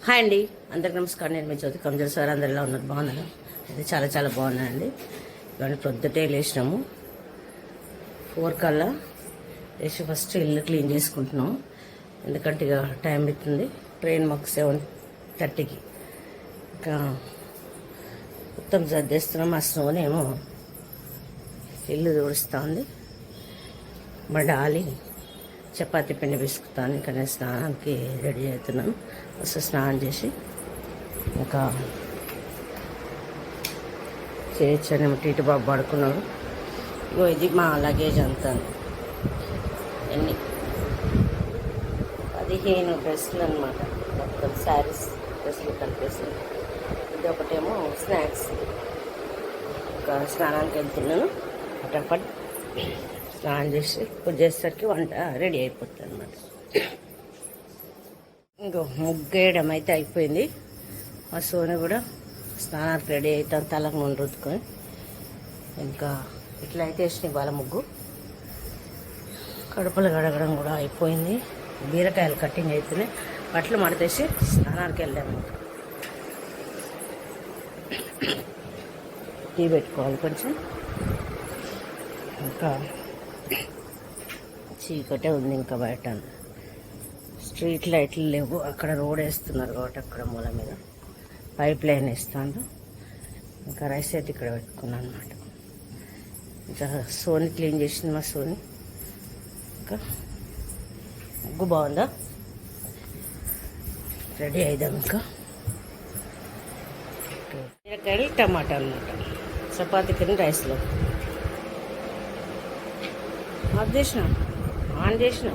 Hi అండి, అందరికి నమస్కారం. నేను మీ జ్యోతి కంజర్ సార్. అందరు ఎలా ఉన్నారు? బాగున్నాను. ఇది చాలా చాలా బాగున్నాయండి. ఇవన్నీ ప్రొద్దుటే లేచినాము 4 కల్లా లేచి ఫస్ట్ ఇల్లు క్లీన్ చేసుకుంటున్నాం. ఎందుకంటే ఇక టైం అవుతుంది. ట్రైన్ మాకు 7:30కి. ఇంకా మొత్తం సర్దేస్తున్నాం. మా స్నోనేమో ఇల్లు తుడుస్తూ ఉంది. మా డాలి చపాతీ పిండి పిసుకుతాను. ఇంకా నేను స్నానానికి రెడీ అవుతున్నాను. ఫస్ట్ స్నానం చేసి ఇంకా చేయొచ్చానేమో. టీటి బాబు పడుకున్నాడు. ఇగో ఇది మా లగేజ్ అంతా. ఎన్ని 15 డ్రెస్సులు అనమాట. మొత్తం శారీస్ డ్రెస్సులు కలిపేసి. ఇది ఒకటేమో స్నాక్స్. ఇంకా స్నానానికి వెళ్తున్నాను. ఫటాఫట్ స్నానం చేసి పూజ చేసేసరికి వంట రెడీ అయిపోతుంది అనమాట. ఇంకో ముగ్గేయడం అయితే అయిపోయింది. మా సోని కూడా స్నానానికి రెడీ అవుతాం. తలకు నూనె రుద్దుకొని ఇంకా ఇట్లా అయితే వేసిన వాళ్ళ ముగ్గు. కడుపులు గడగడం కూడా అయిపోయింది. బీరకాయలు కట్టింగ్ అవుతున్నాయి. బట్టలు మడతేసి స్నానానికి వెళ్ళాము. టీ పెట్టుకోవాలి కొంచెం. ఇంకా చీకటే ఉంది. ఇంకా బయట స్ట్రీట్ లైట్లు లేవు. అక్కడ రోడ్ వేస్తున్నారు కాబట్టి అక్కడ మూల మీద పైప్ లైన్ వేస్తాను. ఇంకా రైస్ అయితే ఇక్కడ పెట్టుకున్నాను అనమాట. ఇంకా సోని క్లీన్ చేసింది మా సోని. ఇంకా ముగ్గు బాగుందా? రెడీ అయిదాం. ఇంకా బీరకాయలు టమాటా అనమాట. చపాతీ కింద రైస్లో ఆఫ్ చేసిన, ఆన్ చేసిన.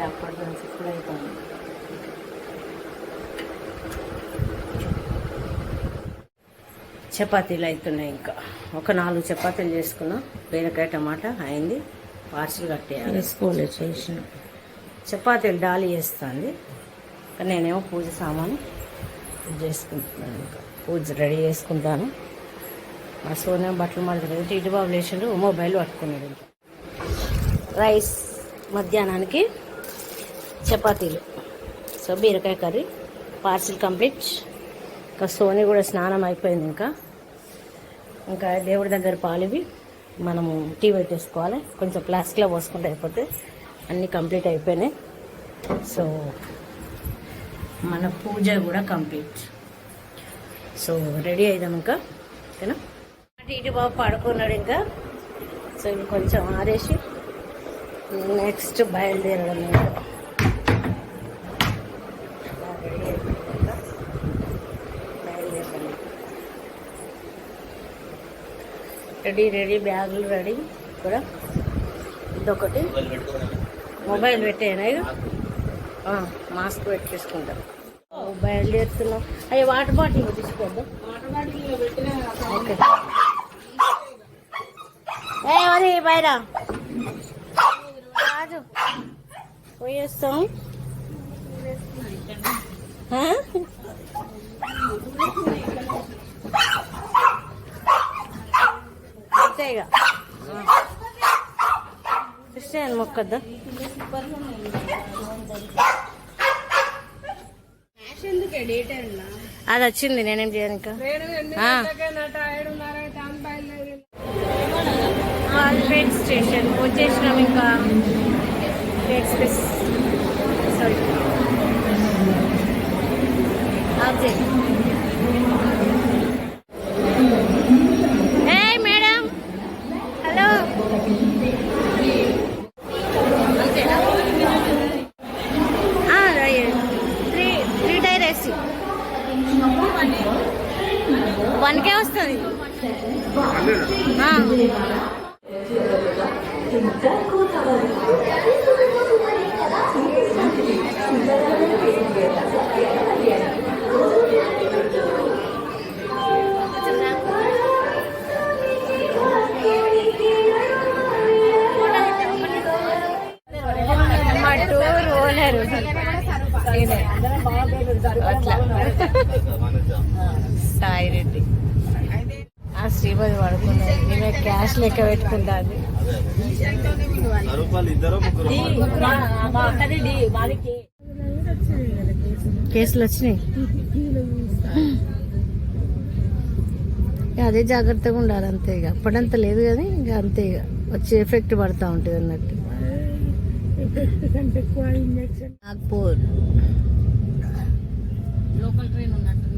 అప్పటి నుంచి ఇప్పుడైతుంది. చపాతీలు అవుతున్నాయి. ఇంకా ఒక 4 చపాతీలు చేసుకున్నా. బీరకాయ టమాటా అయింది. పార్సిల్ కట్టేయాలి. స్కూల్లో చేసిన చపాతీలు డాలి చేస్తుంది. కానీ నేనేమో పూజ సామాను చేసుకుంటున్నాను. ఇంకా పూజ రెడీ చేసుకుంటాను. మా సోనే బట్టలు మడతలేదు. టీటి బాబు లేచిండు, మొబైల్ పట్టుకున్నాడు. ఇంకా రైస్, మధ్యాహ్నానికి చపాతీలు. సో బీరకాయ కర్రీ పార్సిల్ కంప్లీట్. ఇంకా సోని కూడా స్నానం అయిపోయింది. ఇంకా దేవుడి దగ్గర పాలివి మనము టీ పెట్టేసుకోవాలి. కొంచెం ప్లాస్టిక్లో పోసుకుంటే అయిపోతే అన్నీ కంప్లీట్ అయిపోయినాయి. సో మన పూజ కూడా కంప్లీట్. సో రెడీ అయిదాం ఇంకా. ఓకేనా? టీటి బాబు పడుకున్నాడు. ఇంకా సో ఇవి కొంచెం ఆరేసి నెక్స్ట్ బయలుదేరడం. రెడీ బ్యాగులు రెడీ కూడా. ఇదొకటి మొబైల్ పెట్టేనా? మాస్క్ పెట్టేసుకుంటాం. బయలుదేరుతున్నాం. అయ్యో వాటర్ బాటిల్ తీసుకోద్దాం. ఓకే. మరి బయట రాజు పోయేస్తాం. అంతేగా క్రిస్టియన్ మొక్కద్దా. అది వచ్చింది. నేనేం చేయను. ఇంకా ట్రైన్ స్టేషన్ వచ్చేసినాం. ఇంకా ఎక్స్ప్రెస్ సారీ మేడం. హలో. అంతేనా? 3 టైర్ ఏసీ 1K వస్తుంది. సాయి రెడ్డి శ్రీపతి పడుకున్నాడు. మేమే క్యాష్ లెక్క పెట్టుకుంటాను. కేసులు వచ్చినాయి. అదే జాగ్రత్తగా ఉండాలి అంతే. ఇక అప్పుడంత లేదు కానీ ఇక అంతే, ఇక వచ్చే ఎఫెక్ట్ పడతా ఉంటుంది అన్నట్టు. నాగ్పూర్ లోకల్ ట్రైన్ ఉన్నట్టున్నది.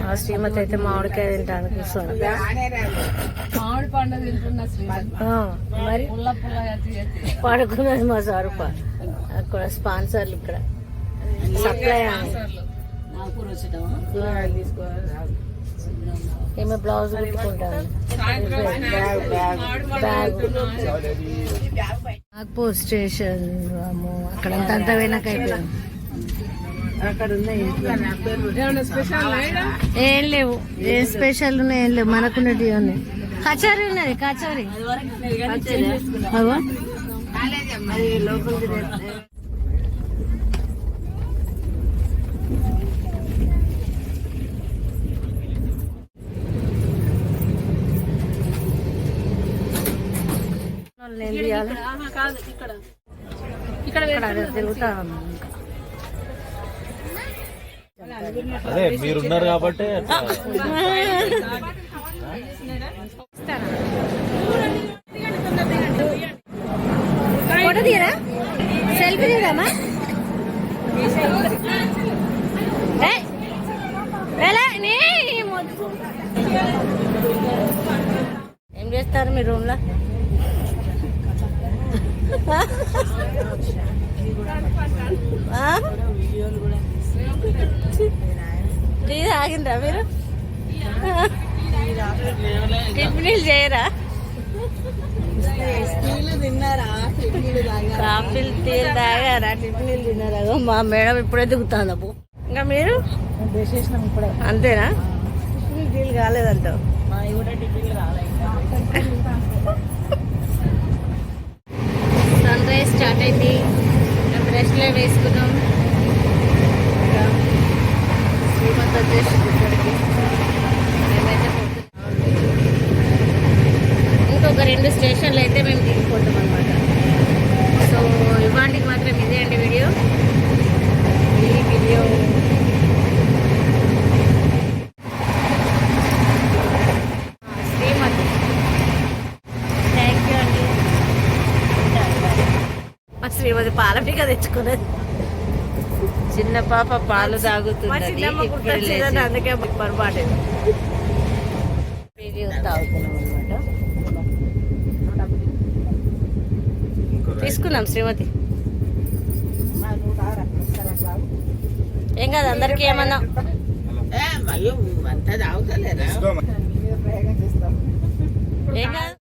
ఆ శ్రీమతి అయితే మామిడికాయ తింటాను కూర్చొని. మామిడి పండు తింటున్నా మరి పడుకున్నది మా సారు. అక్కడ స్పాన్సర్లు ఇక్కడ సప్లై ఏమో బ్లౌజ్ కుట్టుకుంటాను. నాగ్పూర్ స్టేషన్ అక్కడ అంతా వెనక అయిపోయాను. ఏం లేవు, ఏం స్పెషల్ ఉన్నాయి ఏం లేవు. మనకున్నది ఉన్నాయి. కచోరీ ఉన్నది, కచోరీ. తిరుగుతా అదే మీరున్నారు కాబట్టి ఫోటో తీయరా, సెల్ఫీ తీరామా? ఏం చేస్తారు మీ రూమ్ లో? టీ తాగిండ్రా మీరు? టిఫిన్లు చేయరా? కాఫీలు టీలు తాగారా? టిఫిన్లు తిన్నారా? మా మేడం ఇప్పుడే దిగుతాను. ఇంకా మీరు అంతేనా? టీలు కాలేదంటావు? సన్ రైజ్ స్టార్ట్ అయింది. బ్రష్లో వేసుకున్నాం. శ్రీమంత్ వచ్చేసి ఇక్కడికి మేమైతే ఇంకొక 2 స్టేషన్లు అయితే మేము దిగిపోతాం అనమాట. సో ఇవాటికి మాత్రం ఇదే అండి వీడియో. ఈ వీడియో శ్రీమంత్. థ్యాంక్ యూ అండి. మా శ్రీమతి పాలపిక తెచ్చుకున్నది. చిన్న పాప పాలు తాగుతుంది, అందుకే పొరపాటు తాగుతున్నాం అనమాట. తీసుకున్నాం శ్రీమతి. ఏం కాదు, అందరికి ఏమన్నా ఏం కాదు.